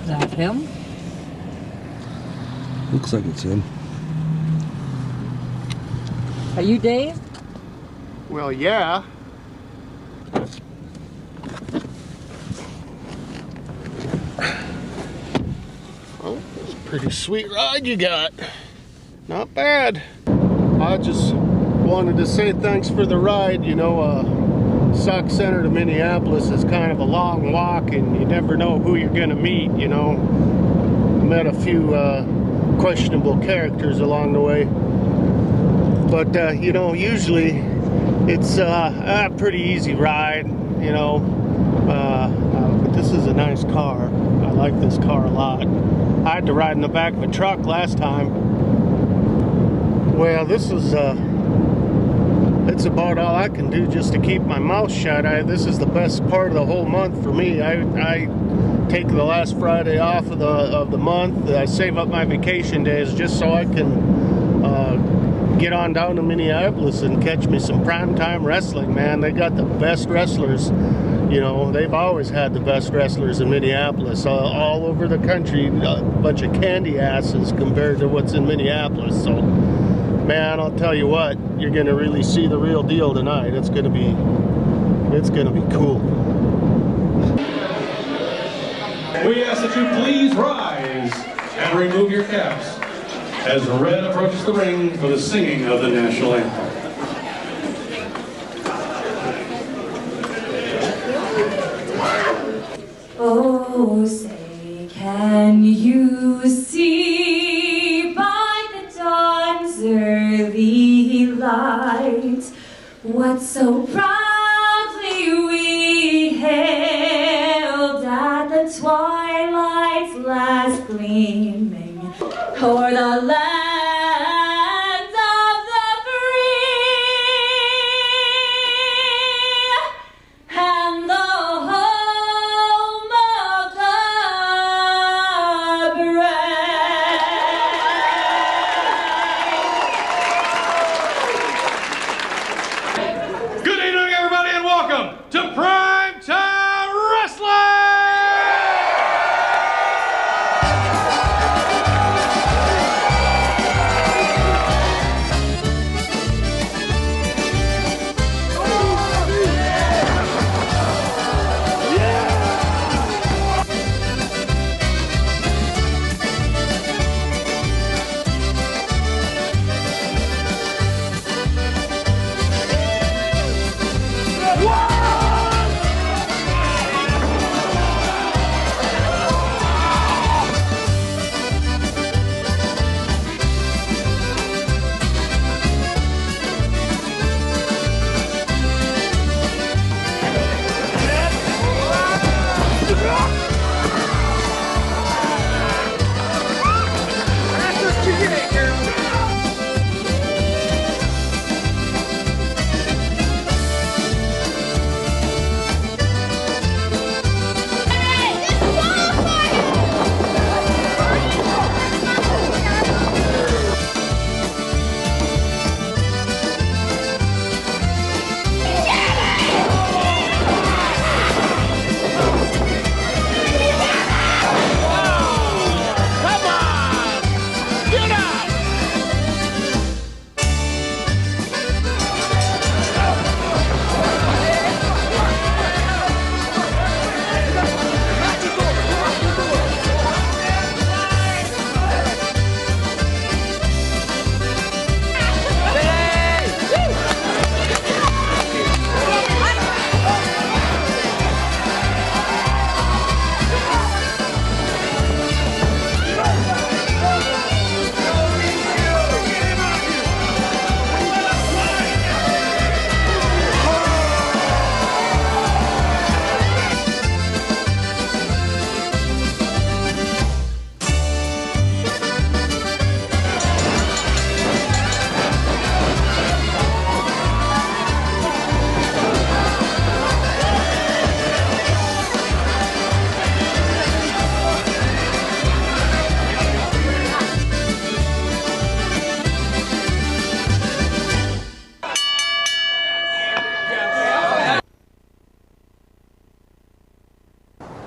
that him? Looks like it's him. Are you Dave? Well, yeah. Oh, that's a pretty sweet ride you got. Not bad. I just wanted to say thanks for the ride. You know, Sauk Center to Minneapolis is kind of a long walk, and you never know who you're gonna meet, you know. Met a few questionable characters along the way. But, you know, usually it's a pretty easy ride, you know. But this is a nice car. I like this car a lot. I had to ride in the back of a truck last time. Well, this is, it's about all I can do just to keep my mouth shut. This is the best part of the whole month for me. I take the last Friday off of the month. I save up my vacation days just so I can get on down to Minneapolis and catch me some primetime wrestling, man. They got the best wrestlers. You know, they've always had the best wrestlers in Minneapolis. All over the country, a bunch of candy asses compared to what's in Minneapolis. So, man, I'll tell you what, you're gonna really see the real deal tonight. It's gonna be cool. We ask that you please rise and remove your caps as the red approaches the ring for the singing of the national anthem. Oh, say, can you see by the dawn's early light what so proudly we hailed at the twilight's last gleaming o'er the land of the free and the home of the brave. Good evening, everybody, and welcome to Primetime Wrestling!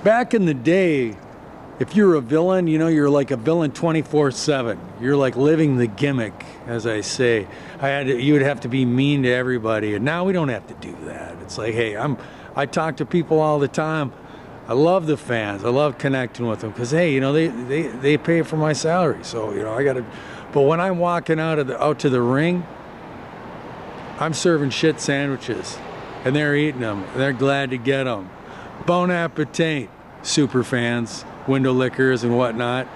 Back in the day, if you're a villain, you know, you're like a villain 24/7. You're like living the gimmick, as I say. You would have to be mean to everybody, and now we don't have to do that. It's like, hey, I talk to people all the time. I love the fans. I love connecting with them because, hey, you know, they pay for my salary, so you know I gotta. But when I'm walking out to the ring, I'm serving shit sandwiches, and they're eating them. And they're glad to get them. Bon appetit, super fans, window lickers and whatnot.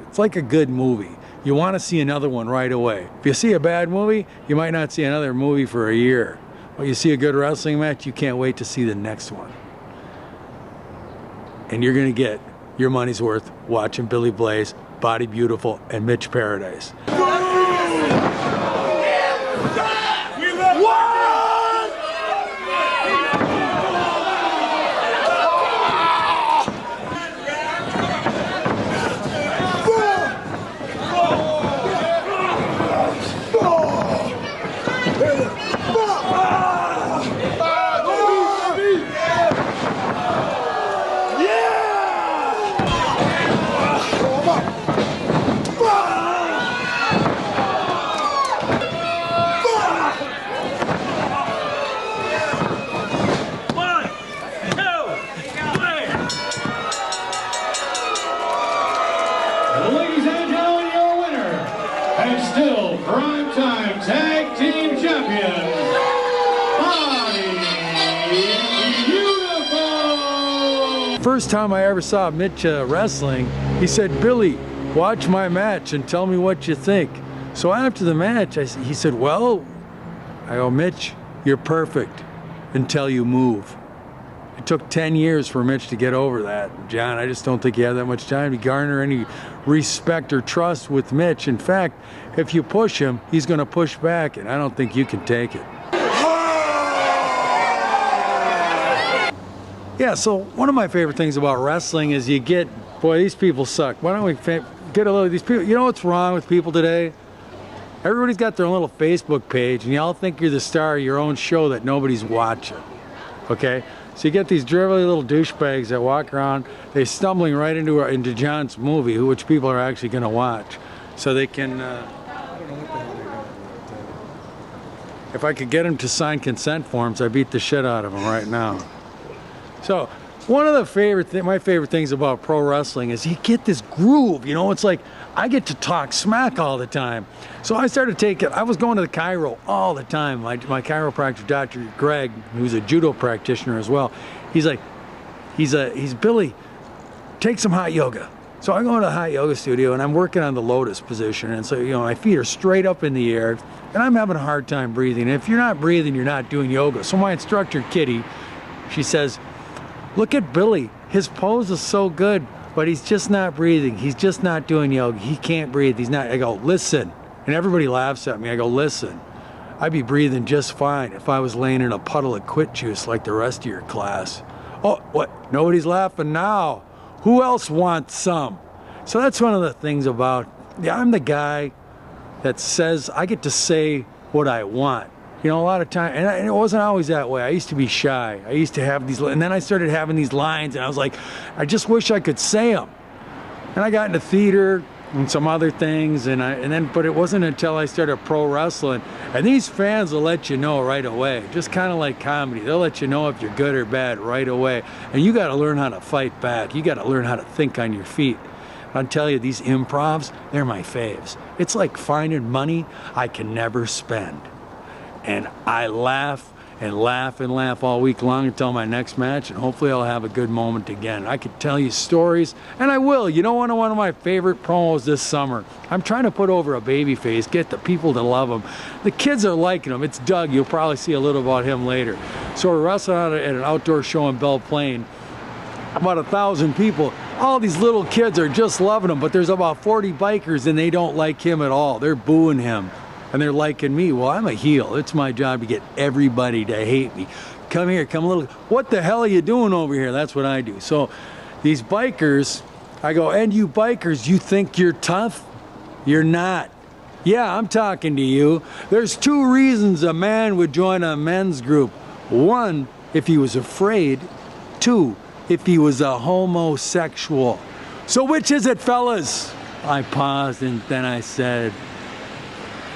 It's like a good movie. You want to see another one right away. If you see a bad movie, you might not see another movie for a year. But you see a good wrestling match, you can't wait to see the next one. And you're going to get your money's worth watching Billy Blaze, Body Beautiful, and Mitch Paradise. Ladies and gentlemen, your winner, and still primetime tag team champions, Body Beautiful! First time I ever saw Mitch wrestling, he said, "Billy, watch my match and tell me what you think." So after the match, he said, "Well," I go, "Mitch, you're perfect until you move." It took 10 years for Mitch to get over that. John, I just don't think you have that much time to garner any respect or trust with Mitch. In fact, if you push him, he's going to push back, and I don't think you can take it. Yeah, so one of my favorite things about wrestling is you get, boy, these people suck. Why don't we get a load of these people? You know what's wrong with people today? Everybody's got their own little Facebook page, and y'all think you're the star of your own show that nobody's watching, okay? So you get these drivelly little douchebags that walk around, they're stumbling right into John's movie, which people are actually going to watch. So they can, I don't know what the hell they're doing. If I could get them to sign consent forms, I'd beat the shit out of them right now. So one of the my favorite things about pro wrestling is you get this groove, you know, it's like I get to talk smack all the time. So I started I was going to the chiro all the time. My chiropractor, Dr. Greg, who's a judo practitioner as well, he's like, he's Billy, take some hot yoga. So I go into the hot yoga studio and I'm working on the lotus position. And so, you know, my feet are straight up in the air and I'm having a hard time breathing. And if you're not breathing, you're not doing yoga. So my instructor, Kitty, she says, "Look at Billy, his pose is so good, but he's just not breathing. He's just not doing yoga. He can't breathe. He's not." I go, "Listen." And everybody laughs at me. I go, "Listen, I'd be breathing just fine if I was laying in a puddle of quit juice like the rest of your class." "Oh, what? Nobody's laughing now. Who else wants some?" So that's one of the things about, yeah, I'm the guy that says, I get to say what I want. You know, a lot of time, and it wasn't always that way. I used to be shy. I used to have these, and then I started having these lines, and I was like, I just wish I could say them. And I got into theater and some other things, but it wasn't until I started pro wrestling, and these fans will let you know right away, just kind of like comedy. They'll let you know if you're good or bad right away, and you got to learn how to fight back. You got to learn how to think on your feet. I'll tell you, these improvs, they're my faves. It's like finding money I can never spend. And I laugh and laugh all week long until my next match, and hopefully I'll have a good moment again. I could tell you stories, and I will. You know, one of my favorite promos this summer, I'm trying to put over a baby face, get the people to love him. The kids are liking him. It's Doug. You'll probably see a little about him later. So we're wrestling at an outdoor show in Belle Plaine. About 1,000 people. All these little kids are just loving him, but there's about 40 bikers and they don't like him at all. They're booing him and they're liking me. Well, I'm a heel. It's my job to get everybody to hate me. Come here, come a little. What the hell are you doing over here? That's what I do. So these bikers, I go, and you bikers, you think you're tough? You're not. Yeah, I'm talking to you. There's 2 reasons a man would join a men's group. 1, if he was afraid. 2, if he was a homosexual. So which is it, fellas? I paused and then I said,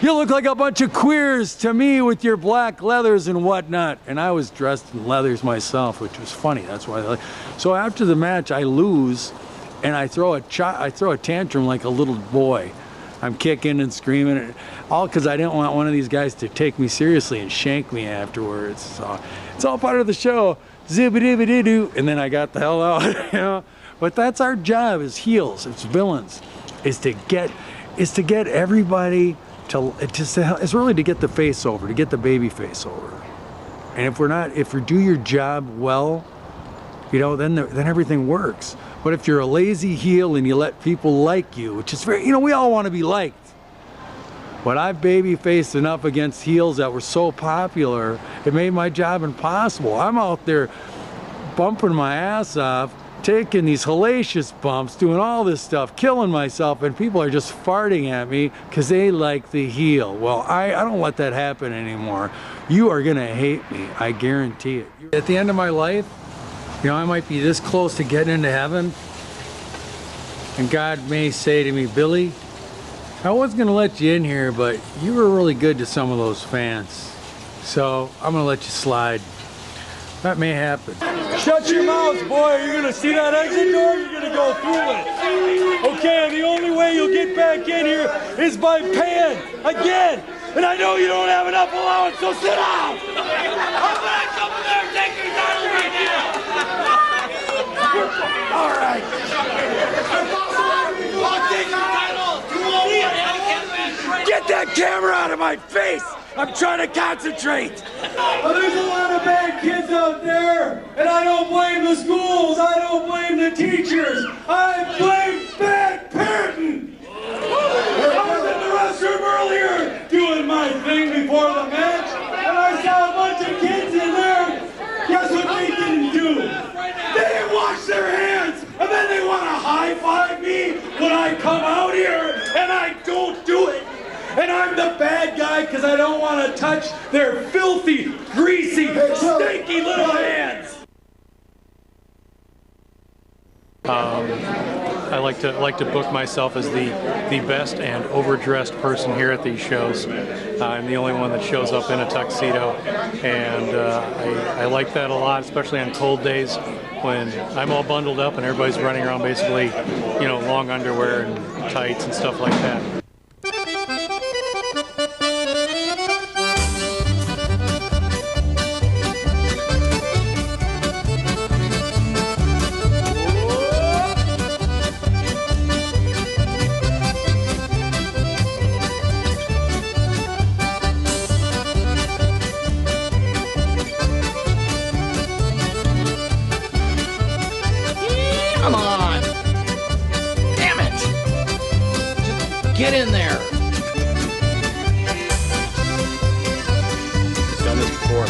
you look like a bunch of queers to me with your black leathers and whatnot. And I was dressed in leathers myself, which was funny. That's why. So after the match, I lose, and I throw a tantrum like a little boy. I'm kicking and screaming, all because I didn't want one of these guys to take me seriously and shank me afterwards. So it's all part of the show. Zibbity-doo, and then I got the hell out. You know? But that's our job as heels, as villains, is to get everybody to, it's really to get the face over, to get the baby face over. And if you do your job well, you know, then everything works. But if you're a lazy heel and you let people like you, which is very, you know, we all want to be liked. But I've baby-faced enough against heels that were so popular, it made my job impossible. I'm out there bumping my ass off, taking these hellacious bumps, doing all this stuff, killing myself, and people are just farting at me because they like the heel. Well, I don't let that happen anymore. You are gonna hate me, I guarantee it. At the end of my life, you know, I might be this close to getting into heaven, and God may say to me, Billy, I was gonna let you in here, but you were really good to some of those fans. So I'm gonna let you slide. That may happen. Shut your mouth, boy. You're gonna see that exit door, you're gonna go through it. Okay, and the only way you'll get back in here is by paying again. And I know you don't have enough allowance, so sit down. I'm back over there, take your time right now. All right. Get that camera out of my face! I'm trying to concentrate! Well, there's a lot of bad kids out there, and I don't blame the schools, I don't blame the teachers, I blame bad parenting! I was in the restroom earlier doing my thing before the match, and I saw a bunch of kids in there. Guess what they didn't do? They didn't wash their hands, and then they want to high-five me when I come out here, and I don't do it. And I'm the bad guy because I don't want to touch their filthy, greasy, stinky little hands. I like to book myself as the best and overdressed person here at these shows. I'm the only one that shows up in a tuxedo, and I like that a lot, especially on cold days when I'm all bundled up and everybody's running around basically, you know, long underwear and tights and stuff like that. Come on! Damn it! Just get in there! I've done this before.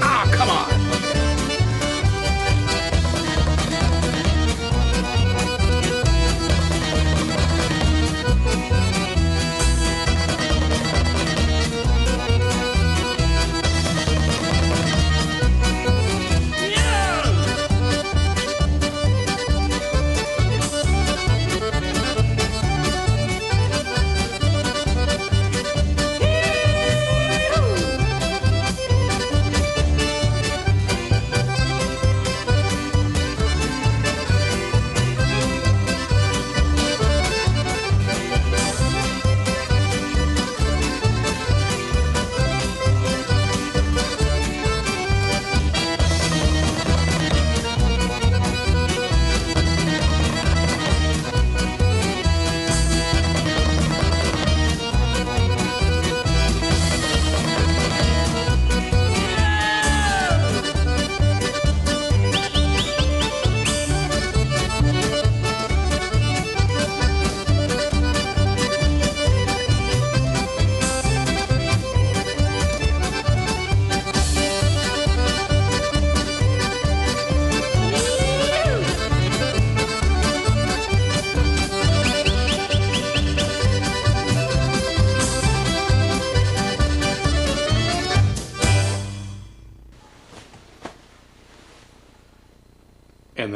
Ah, come on!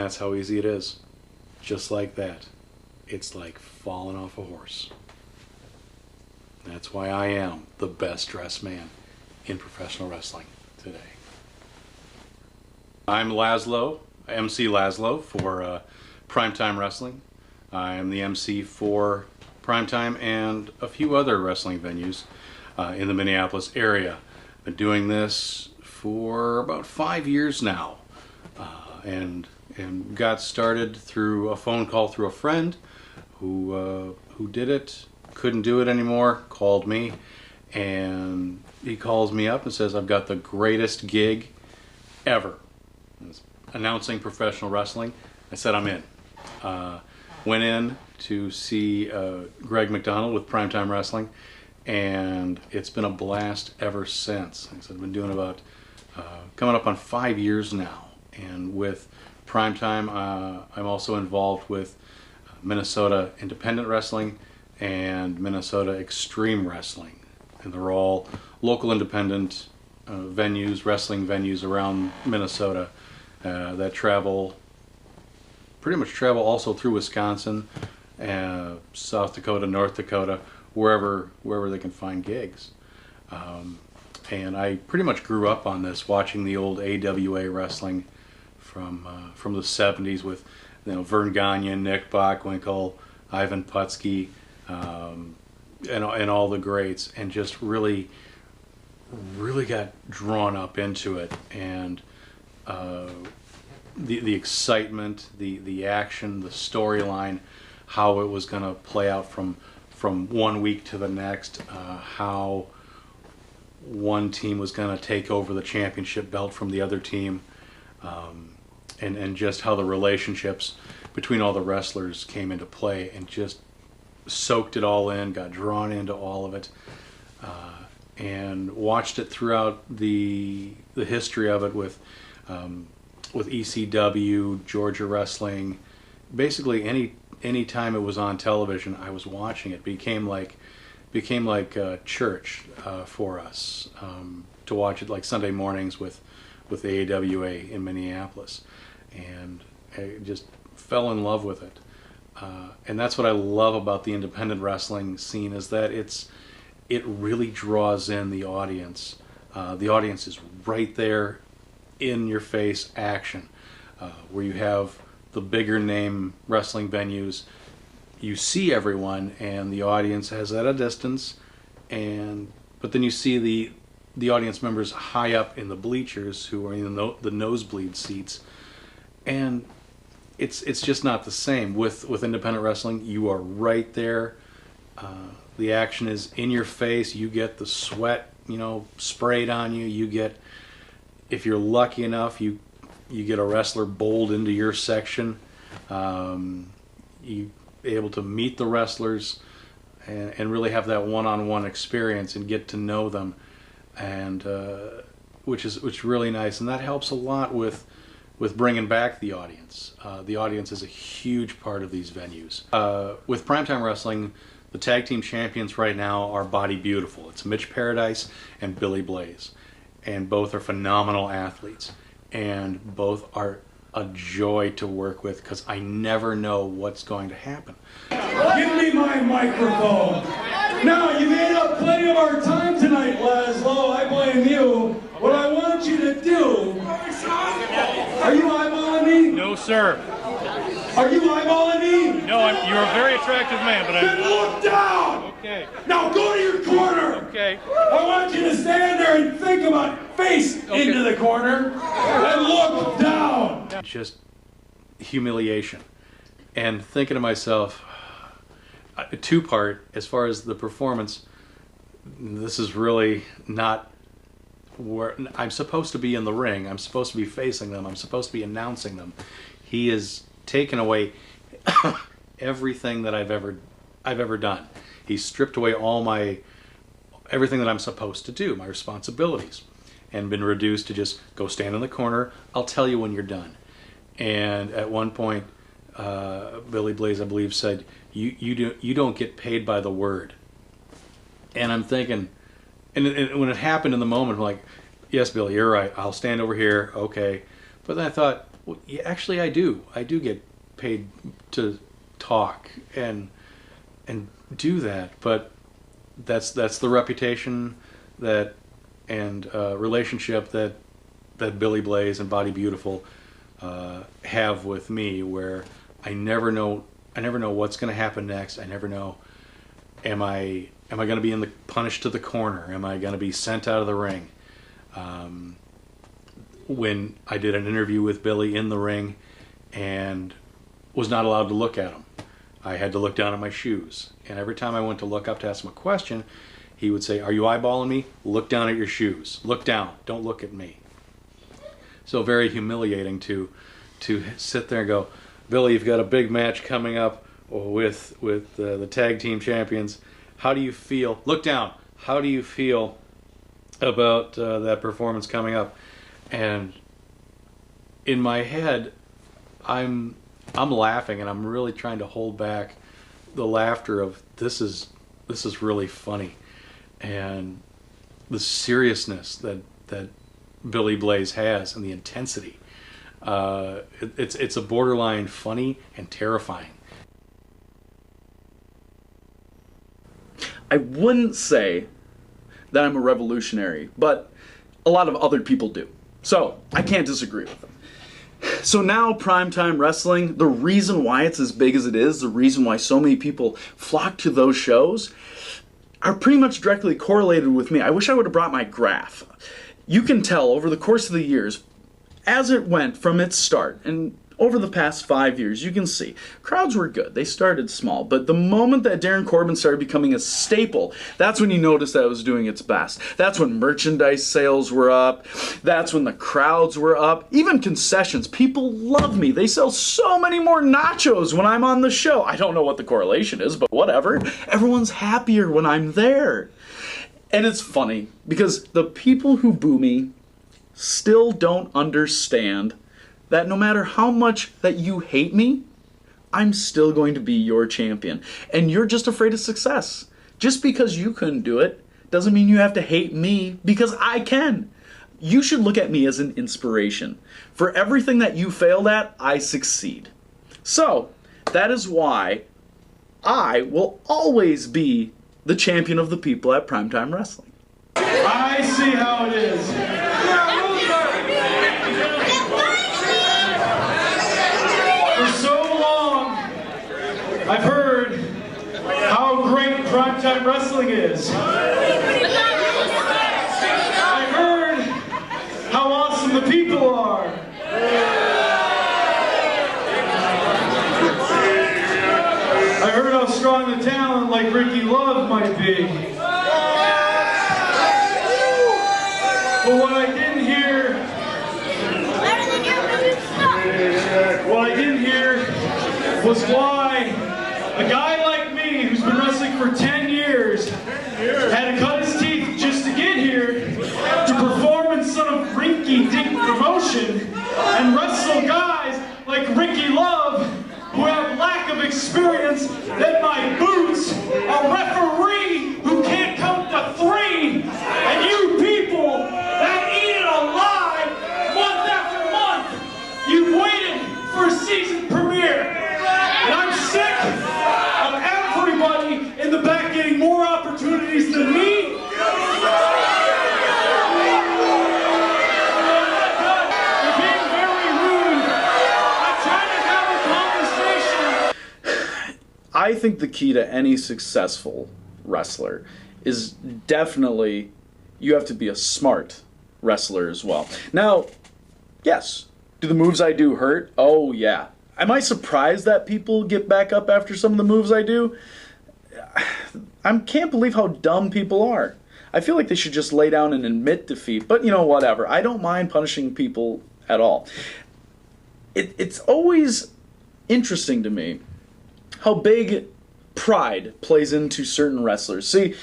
that's how easy it is. Just like that. It's like falling off a horse. That's why I am the best dressed man in professional wrestling today. I'm Laszlo, MC Laszlo for Primetime Wrestling. I am the MC for Primetime and a few other wrestling venues in the Minneapolis area. Been doing this for about 5 years now, and got started through a phone call through a friend who did it, couldn't do it anymore, called me, and he calls me up and says, I've got the greatest gig ever. It's announcing professional wrestling. I said, I'm in. Went in to see Greg McDonald with Primetime Wrestling, and it's been a blast ever since. Like I said, I've been doing about coming up on 5 years now, and with Primetime I'm also involved with Minnesota Independent Wrestling and Minnesota Extreme Wrestling, and they're all local independent venues, wrestling venues around Minnesota that pretty much travel also through Wisconsin, South Dakota, North Dakota, wherever they can find gigs. And I pretty much grew up on this, watching the old AWA wrestling from the 70s with, you know, Vern Gagne, Nick Bockwinkel, Ivan Putski, and all the greats, and just really got drawn up into it, and the excitement, the action, the storyline, how it was going to play out from 1 week to the next, how one team was going to take over the championship belt from the other team, and just how the relationships between all the wrestlers came into play, and just soaked it all in, got drawn into all of it, and watched it throughout the history of it with ECW, Georgia Wrestling. Basically any time it was on television, I was watching it. Became like church for us, to watch it like Sunday mornings with the AWA in Minneapolis, and I just fell in love with it. And that's what I love about the independent wrestling scene, is that it really draws in the audience. The audience is right there, in your face action, where you have the bigger name wrestling venues, you see everyone and the audience has at a distance, but then you see the audience members high up in the bleachers who are in the nosebleed seats, and it's just not the same. With independent wrestling, you are right there. The action is in your face. You get the sweat, sprayed on you. You get, if you're lucky enough, you get a wrestler bowled into your section. You able to meet the wrestlers and really have that one-on-one experience and get to know them, and which is really nice, and that helps a lot with bringing back the audience. The audience is a huge part of these venues. With Primetime Wrestling, the tag team champions right now are Body Beautiful. It's Mitch Paradise and Billy Blaze, and both are phenomenal athletes, and both are a joy to work with, because I never know what's going to happen. Give me my microphone. Now, you made up plenty of our time tonight, Laszlo. I blame you. What I want you to do... Are you eyeballing me? No, sir. Are you eyeballing me? No, you're a very attractive man, but Then look down! Okay. Now go to your corner! Okay. I want you to stand there and think about face into the corner and look down! Just humiliation. And thinking to myself, two-part, as far as the performance, this is really not where I'm supposed to be in the ring. I'm supposed to be facing them. I'm supposed to be announcing them. He has taken away everything that I've ever done. He's stripped away everything that I'm supposed to do, my responsibilities, and been reduced to just go stand in the corner. I'll tell you when you're done. And at one point, Billy Blaze, I believe, said, "You don't get paid by the word." And I'm thinking, and when it happened in the moment, I'm like, "Yes, Billy, you're right. I'll stand over here, okay." But then I thought, Well, yeah, actually, I do. I do get paid to talk and do that, but that's the reputation that and relationship that Billy Blaze and Body Beautiful have with me, where I never know what's going to happen next. I never know, am I going to be punished to the corner? Am I going to be sent out of the ring? When I did an interview with Billy in the ring and was not allowed to look at him, I had to look down at my shoes. And every time I went to look up to ask him a question, he would say, "Are you eyeballing me? Look down at your shoes. Look down. Don't look at me." So very humiliating to sit there and go, "Billy, you've got a big match coming up with the tag team champions. How do you feel?" Look down. How do you feel about that performance coming up? And in my head, I'm laughing, and I'm really trying to hold back the laughter of this is really funny, and the seriousness that Billy Blaze has and the intensity. It's a borderline funny and terrifying. I wouldn't say that I'm a revolutionary, but a lot of other people do. So I can't disagree with them. So now Primetime Wrestling, the reason why it's as big as it is, the reason why so many people flock to those shows, are pretty much directly correlated with me. I wish I would have brought my graph. You can tell over the course of the years, as it went from its start, and over the past 5 years, you can see crowds were good. They started small, but the moment that Darren Corbin started becoming a staple, that's when you noticed that it was doing its best. That's when merchandise sales were up. That's when the crowds were up. Even concessions. People love me. They sell so many more nachos when I'm on the show. I don't know what the correlation is, but whatever. Everyone's happier when I'm there. And it's funny because the people who boo me still don't understand that no matter how much that you hate me, I'm still going to be your champion. And you're just afraid of success. Just because you couldn't do it doesn't mean you have to hate me, because I can. You should look at me as an inspiration. For everything that you failed at, I succeed. So, that is why I will always be the champion of the people at Primetime Wrestling. I see how it is. I've heard how great Primetime Wrestling is. I've heard how awesome the people are. I heard how strong the talent like Ricky Love might be. But what I didn't hear was why a guy like me, who's been wrestling for 10 years, had to cut his teeth just to get here, to perform in some rinky-dink promotion, and wrestle guys like Ricky Love, who have lack of experience, then my boots, a referee who can't count to 3, and you people that eat it alive month after month, you've waited for a season premiere. And I'm sick of everybody in the back getting more opportunities than me. You're being very rude. I'm trying to have a conversation. I think the key to any successful wrestler is definitely you have to be a smart wrestler as well. Now, yes, do the moves I do hurt? Oh, yeah. Am I surprised that people get back up after some of the moves I do? I can't believe how dumb people are. I feel like they should just lay down and admit defeat, but you know, whatever. I don't mind punishing people at all. It's always interesting to me how big pride plays into certain wrestlers. See,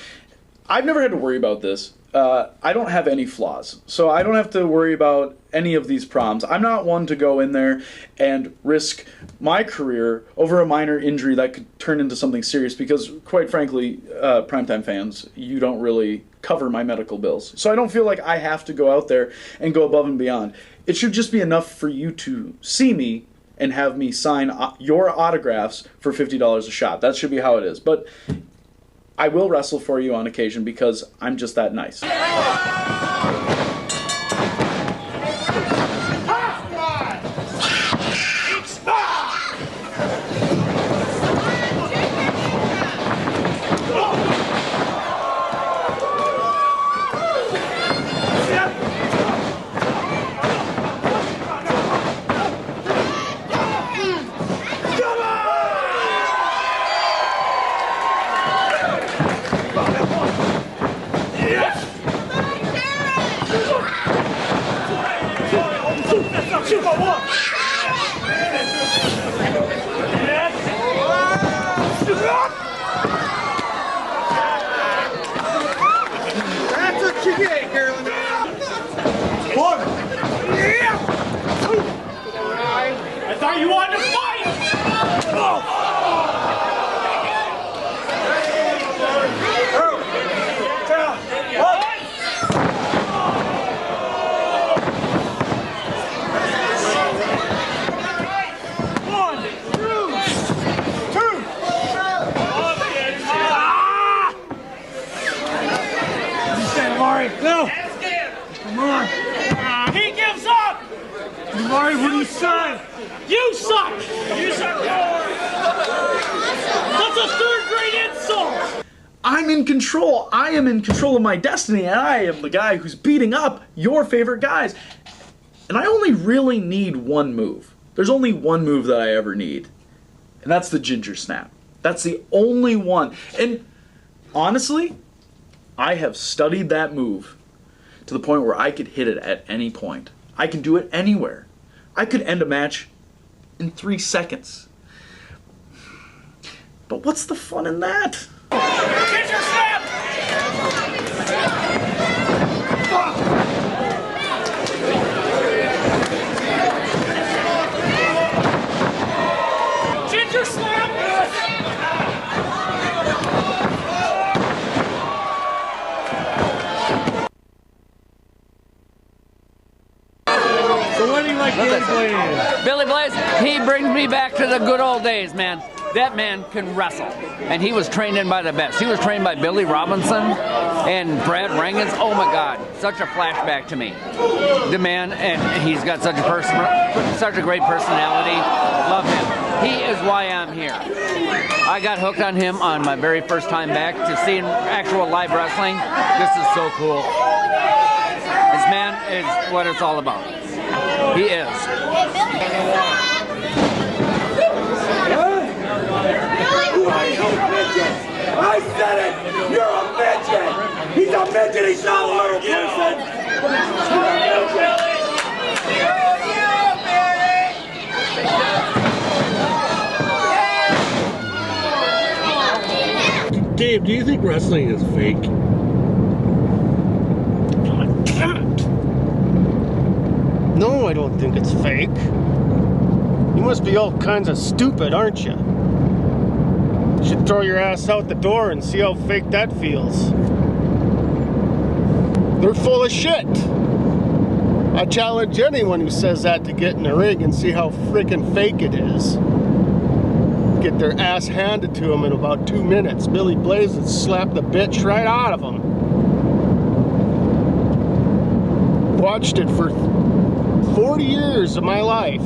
I've never had to worry about this. I don't have any flaws, so I don't have to worry about any of these proms. I'm not one to go in there and risk my career over a minor injury that could turn into something serious because, quite frankly, primetime fans, you don't really cover my medical bills. So I don't feel like I have to go out there and go above and beyond. It should just be enough for you to see me and have me sign your autographs for $50 a shot. That should be how it is. But I will wrestle for you on occasion because I'm just that nice. That's what you get, girl. I thought you wanted to fight! No! Come on! He gives up! Mari, what do you say? You suck! You suck more! That's a third-grade insult! I'm in control. I am in control of my destiny, and I am the guy who's beating up your favorite guys. And I only really need one move. There's only one move that I ever need, and that's the ginger snap. That's the only one. And honestly, I have studied that move to the point where I could hit it at any point. I can do it anywhere. I could end a match in 3 seconds. But what's the fun in that? Ginger snap! Ginger snap! So what do you like Billy Blaze? Billy Blaze, he brings me back to the good old days, man. That man can wrestle, and he was trained in by the best. He was trained by Billy Robinson and Brad Rangens. Oh my God, such a flashback to me. The man, and he's got such a great personality. Love him. He is why I'm here. I got hooked on him on my very first time back to seeing actual live wrestling. This is so cool. This man is what it's all about. He is. I said it! You're a midget! He's a midget, he's not a little person! Dave, do you think wrestling is fake? God damn it! No, I don't think it's fake. You must be all kinds of stupid, aren't you? You should throw your ass out the door and see how fake that feels. They're full of shit. I challenge anyone who says that to get in the ring and see how freaking fake it is. Get their ass handed to them in about 2 minutes. Billy Blaze would slap the bitch right out of them. Watched it for 40 years of my life.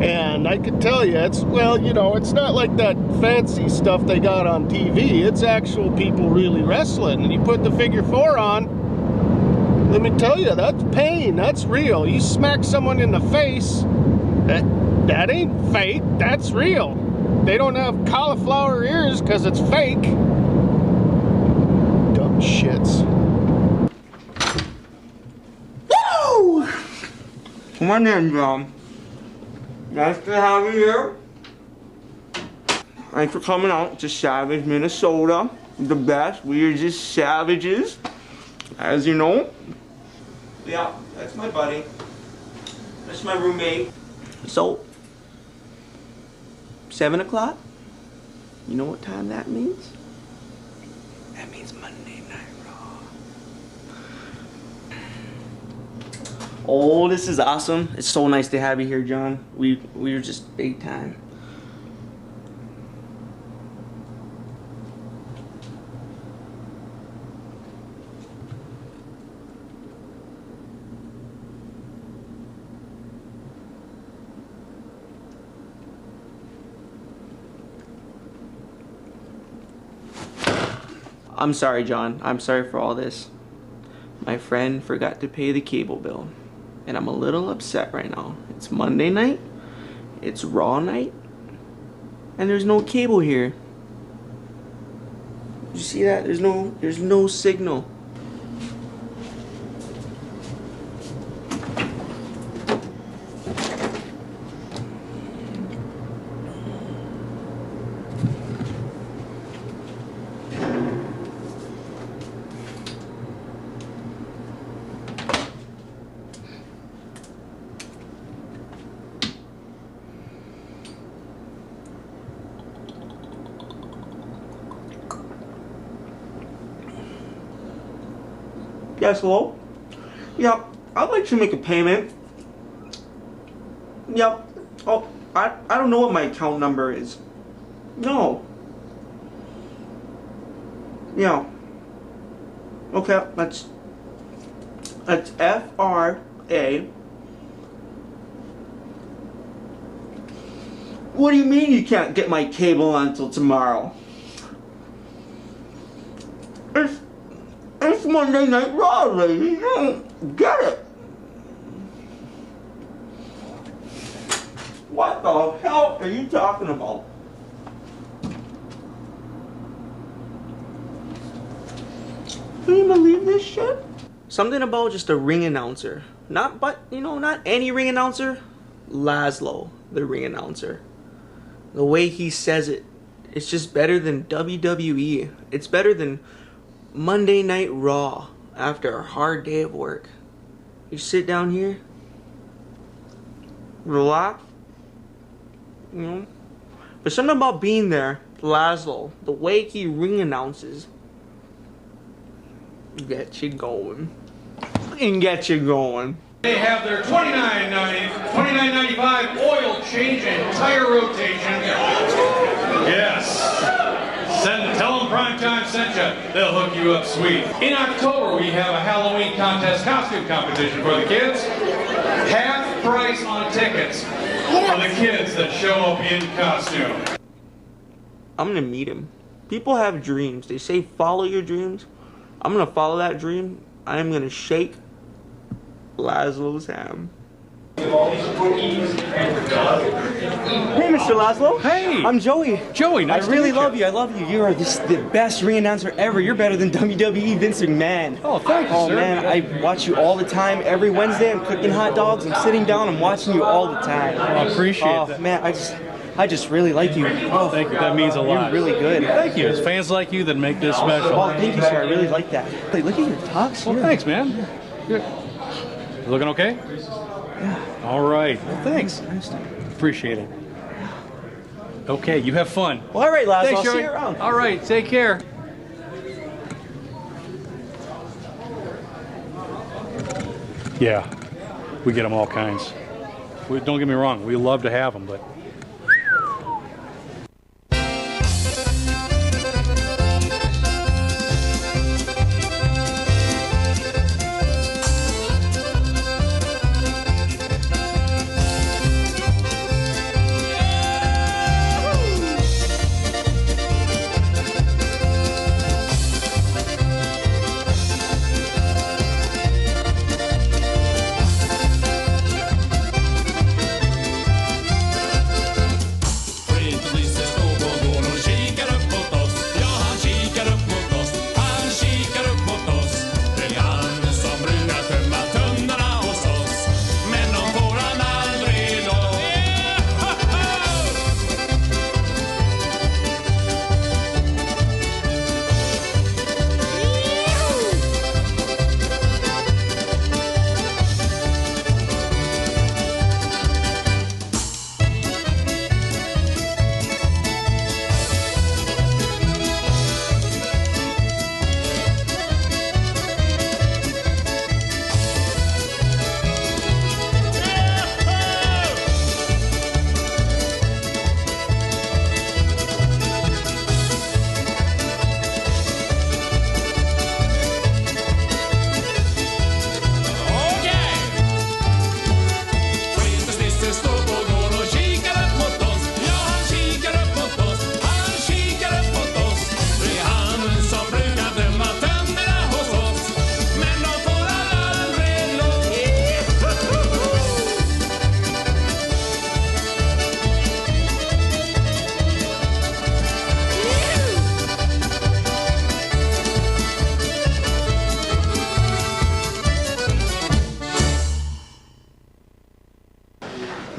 And I can tell you, it's, well, you know, it's not like that fancy stuff they got on TV. It's actual people really wrestling. And you put the figure 4 on, let me tell you, that's pain. That's real. You smack someone in the face, that ain't fake. That's real. They don't have cauliflower ears because it's fake. Dumb shits. Woo! Come on in, John. Nice to have you here. Thanks for coming out to Savage, Minnesota. The best. We are just savages. as you know. Yeah, that's my buddy. That's my roommate. So, 7 o'clock? You know what time that means? That means Monday Night Raw. Oh, this is awesome. It's so nice to have you here, John. We were just big time. I'm sorry, John. I'm sorry for all this. My friend forgot to pay the cable bill, and I'm a little upset right now. It's Monday night, it's Raw night, and there's no cable here. Did you see that? There's no signal. Yes, hello? Yep, I'd like to make a payment. Yep. Oh, I don't know what my account number is. No. Yeah. Okay, that's FRA. What do you mean you can't get my cable until tomorrow? It's Monday Night Raw, lady. You don't get it. What the hell are you talking about? Can you believe this shit? Something about just a ring announcer. Not any ring announcer. Laszlo, the ring announcer. The way he says it, it's just better than WWE. It's better than Monday Night Raw after a hard day of work. You sit down here, relax, you know. But something about being there, Laszlo, the way he ring announces, get you going. And get you going. They have their $29.95 oil change and tire rotation. Yes. Tell them Primetime sent you. They'll hook you up sweet. In October, we have a Halloween contest costume competition for the kids. Half price on tickets for the kids that show up in costume. I'm gonna meet him. People have dreams. They say follow your dreams. I'm gonna follow that dream. I'm gonna shake Laszlo's hand. Hey, Mr. Laszlo. Hey! I'm Joey. Joey, nice I really to meet love you. I love you. You are the best ring announcer ever. You're better than WWE Vince McMahon. Oh, thank you, oh, sir. Man, I watch you all the time. Every Wednesday, I'm cooking hot dogs. I'm sitting down. I'm watching you all the time. Oh, I appreciate that. Man, I just really like you. Oh, thank you. That means a lot. You're really good. Thank you. It's fans like you that make this special. Oh, thank you, sir. I really like that. Hey, look at your tux. Well, thanks, man. Good. You looking okay? Yeah. All right. Well, thanks. Appreciate it. Okay, you have fun. Well, all right, Laszlo. Thanks, I'll Joey. see you around. All right, take care. Yeah, we get them all kinds. Don't get me wrong, we love to have them, but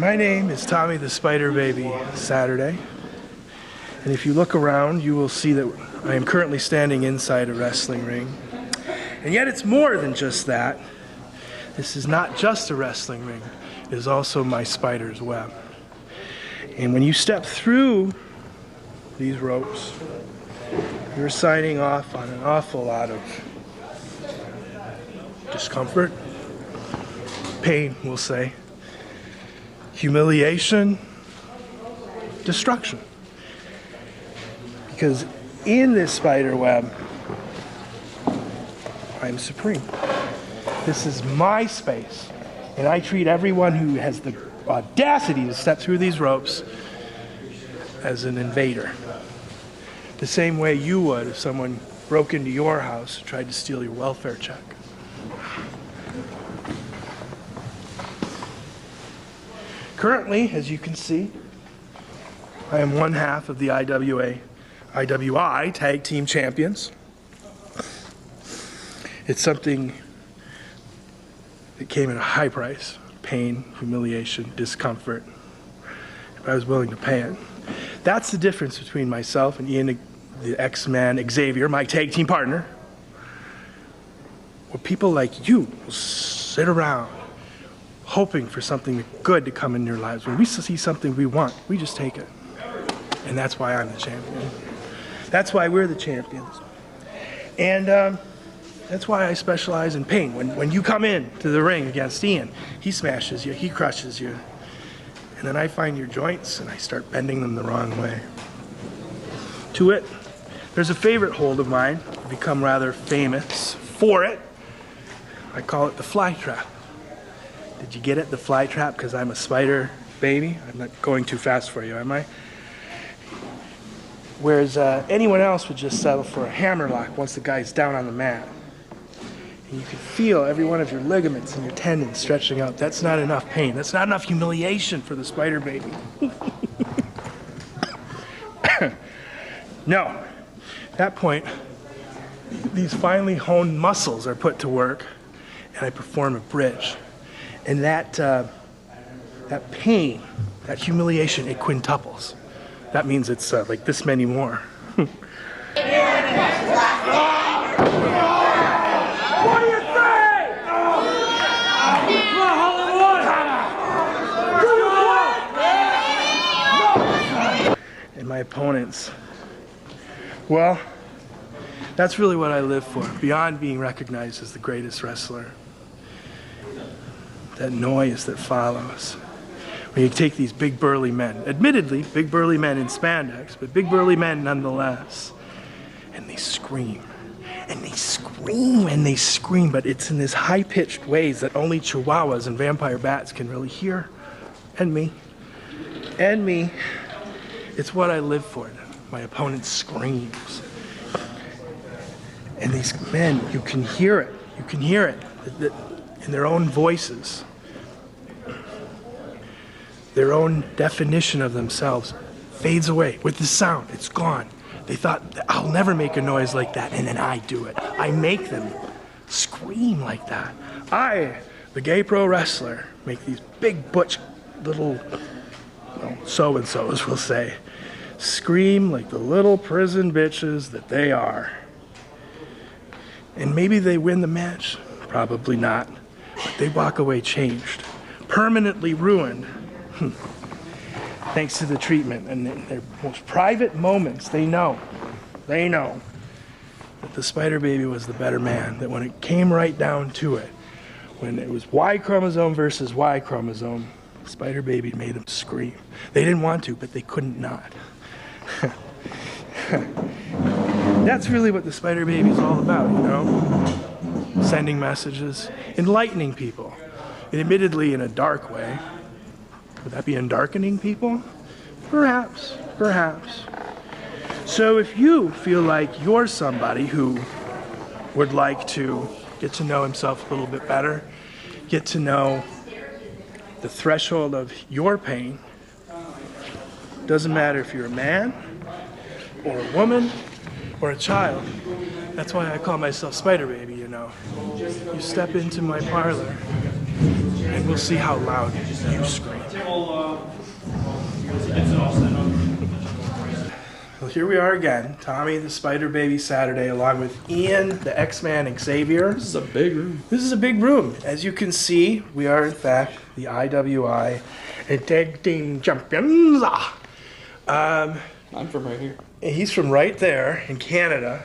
My name is Tommy the Spider Baby Saturday, and if you look around, you will see that I am currently standing inside a wrestling ring. And yet it's more than just that. This is not just a wrestling ring, it is also my spider's web. And when you step through these ropes, you're signing off on an awful lot of discomfort, pain, we'll say, humiliation, destruction. Because in this spider web, I'm supreme. This is my space, and I treat everyone who has the audacity to step through these ropes as an invader. The same way you would if someone broke into your house and tried to steal your welfare check. Currently, as you can see, I am one half of the IWI Tag Team Champions. It's something that came at a high price. Pain, humiliation, discomfort. If I was willing to pay it. That's the difference between myself and Ian, the X-Man Xavier, my tag team partner. Where people like you will sit around hoping for something good to come in your lives. When we see something we want, we just take it. And that's why I'm the champion. That's why we're the champions. And that's why I specialize in pain. When you come in to the ring against Ian, he smashes you, he crushes you. And then I find your joints and I start bending them the wrong way. To it, there's a favorite hold of mine. I've become rather famous for it. I call it the fly trap. Did you get it, the fly trap? Because I'm a spider baby. I'm not going too fast for you, am I? Whereas anyone else would just settle for a hammerlock once the guy's down on the mat. And you can feel every one of your ligaments and your tendons stretching out. That's not enough pain. That's not enough humiliation for the spider baby. No. At that point, these finely honed muscles are put to work, and I perform a bridge. And that pain, that humiliation, it quintuples. That means it's like this many more. What do you say? And my opponents, well, that's really what I live for, beyond being recognized as the greatest wrestler. That noise that follows. When you take these big burly men, admittedly big burly men in spandex, but big burly men nonetheless, and they scream, and they scream, and they scream, but it's in this high-pitched ways that only chihuahuas and vampire bats can really hear, and me. It's what I live for. My opponent screams. And these men, you can hear it in their own voices. Their own definition of themselves fades away with the sound. It's gone. They thought, I'll never make a noise like that, and then I do it. I make them scream like that. I, the gay pro wrestler, make these big butch little, well, so-and-sos, we'll say, scream like the little prison bitches that they are. And maybe they win the match. Probably not. But they walk away changed, permanently ruined. Thanks to the treatment and their most private moments, they know that the spider baby was the better man, that when it came right down to it, when it was Y chromosome versus Y chromosome, spider baby made them scream. They didn't want to, but they couldn't not. That's really what the spider baby is all about, you know? Sending messages, enlightening people, and admittedly in a dark way. Would that be undarkening people? Perhaps, perhaps. So if you feel like you're somebody who would like to get to know himself a little bit better, get to know the threshold of your pain, doesn't matter if you're a man or a woman or a child. That's why I call myself Spider Baby, you know. You step into my parlor and we'll see how loud you scream. Well, here we are again. Tommy the Spider Baby Saturday, along with Ian the X-Man Xavier. This is a big room. This is a big room. As you can see, we are in fact the IWI Tag Team Champions. I'm from right here. And he's from right there in Canada.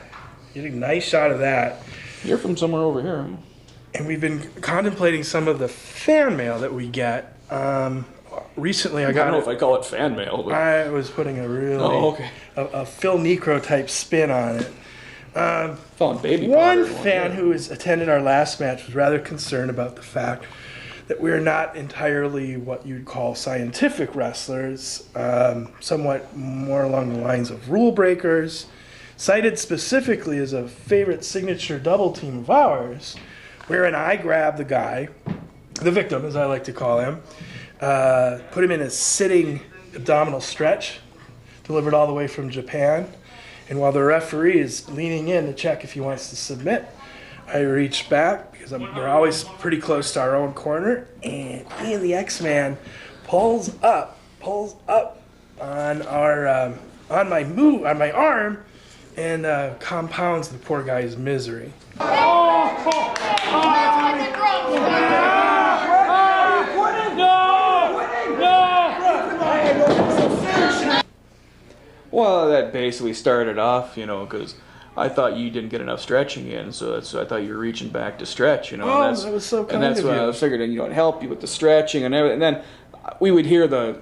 Getting a nice shot of that. You're from somewhere over here. Huh? And we've been contemplating some of the fan mail that we get. Recently, I don't know if I call it fan mail, but I was putting a really a Phil Necro type spin on it. Found baby One fan who has attended our last match was rather concerned about the fact that we're not entirely what you'd call scientific wrestlers, somewhat more along the lines of rule breakers, cited specifically as a favorite signature double team of ours, wherein I grab the guy, the victim as I like to call him, put him in a sitting abdominal stretch, delivered all the way from Japan, and while the referee is leaning in to check if he wants to submit, I reach back, because we're always pretty close to our own corner, and Ian the X-Man pulls up on my arm, and compounds the poor guy's misery. Well, that basically started off, you know, because I thought you didn't get enough stretching in, so I thought you were reaching back to stretch, you know. Oh, that was so kind and that's of why you. I figured, you know, it'd help you with the stretching and everything. And then we would hear the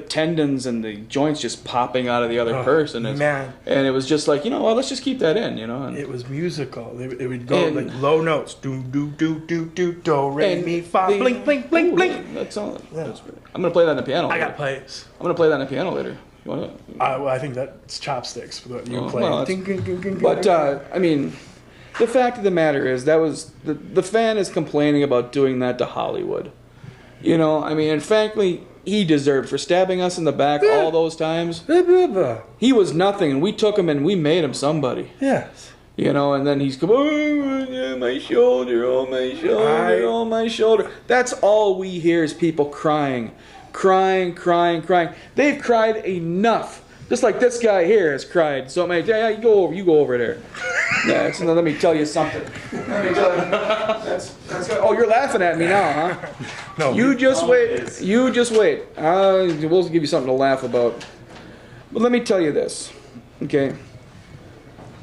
tendons and the joints just popping out of the other person. Man. And it was just like, you know, well, let's just keep that in, you know. And it was musical. It would go like low notes. Do, do, do, do, do, do, re, mi, fa, blink, blink, blink, blink. That's all. Yeah. I'm going to play that on the piano later. I got plays. I'm going to play that on the piano later. You want to? Well, I think that's chopsticks. What you play. Well, but, I mean, the fact of the matter is that was the fan is complaining about doing that to Hollywood. You know, I mean, and frankly, he deserved for stabbing us in the back all those times. He was nothing, and we took him and we made him somebody. Yes. You know, and then he's come, oh, yeah, my shoulder, oh, my shoulder, oh, my shoulder. That's all we hear is people crying. Crying. They've cried enough. Just like this guy here has cried so many. Yeah, you go over there. Yeah, so let me tell you something. Let me tell you. Oh, you're laughing at me now, huh? No. You just wait. You just wait. We'll give you something to laugh about. But let me tell you this, okay?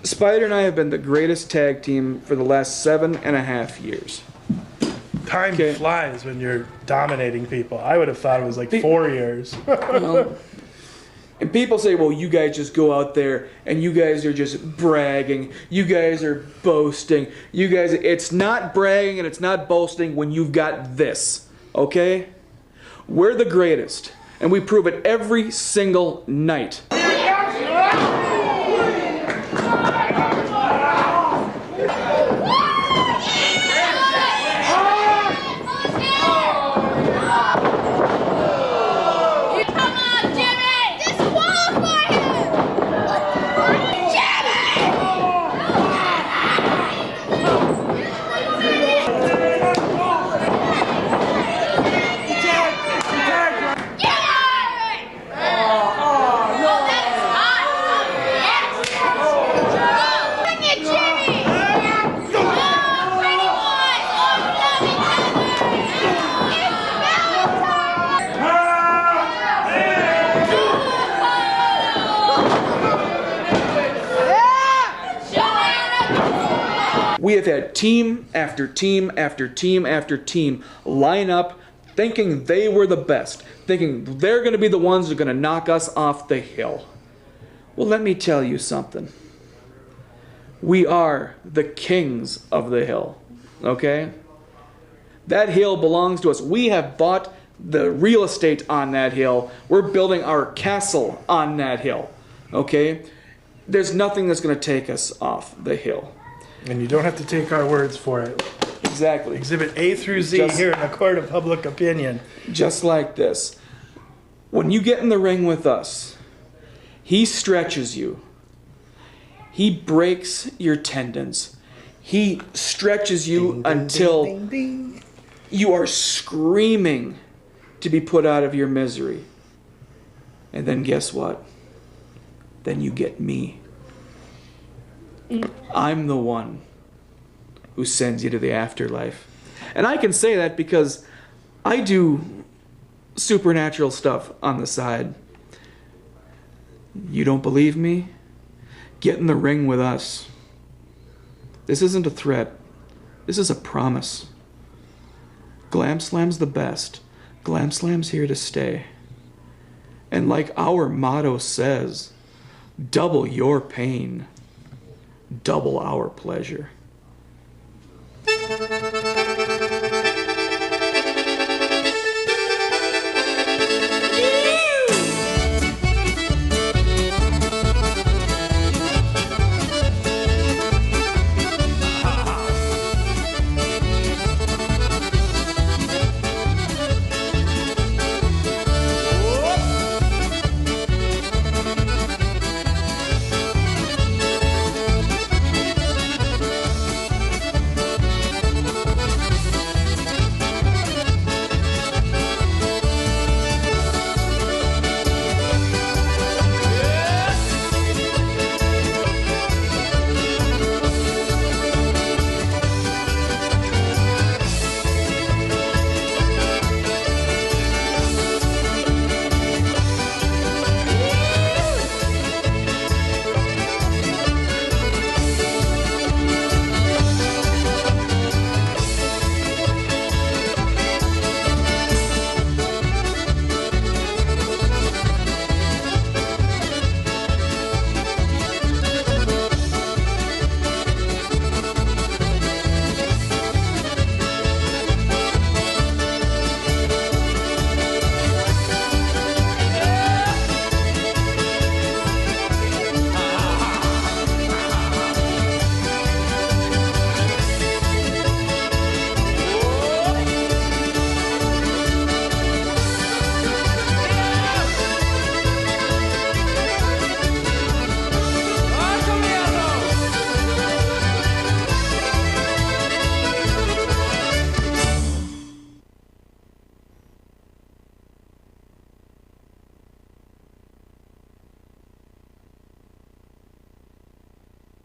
Spider and I have been the greatest tag team for the last 7.5 years. Time flies when you're dominating people. I would have thought it was like 4 years. Well, and people say, well, you guys just go out there and you guys are just bragging. You guys are boasting. You guys, it's not bragging and it's not boasting when you've got this, okay? We're the greatest, and we prove it every single night. We have had team after team after team after team line up thinking they were the best, thinking they're going to be the ones who are going to knock us off the hill. Well, let me tell you something. We are the kings of the hill, okay? That hill belongs to us. We have bought the real estate on that hill. We're building our castle on that hill, okay? There's nothing that's going to take us off the hill. And you don't have to take our words for it. Exactly. Exhibit A through Z here in the court of public opinion. Just like this. When you get in the ring with us, he stretches you. He breaks your tendons. He stretches you until you are screaming to be put out of your misery. And then guess what? Then you get me. I'm the one who sends you to the afterlife. And I can say that because I do supernatural stuff on the side. You don't believe me? Get in the ring with us. This isn't a threat. This is a promise. Glam Slam's the best. Glam Slam's here to stay. And like our motto says, double your pain, double our pleasure.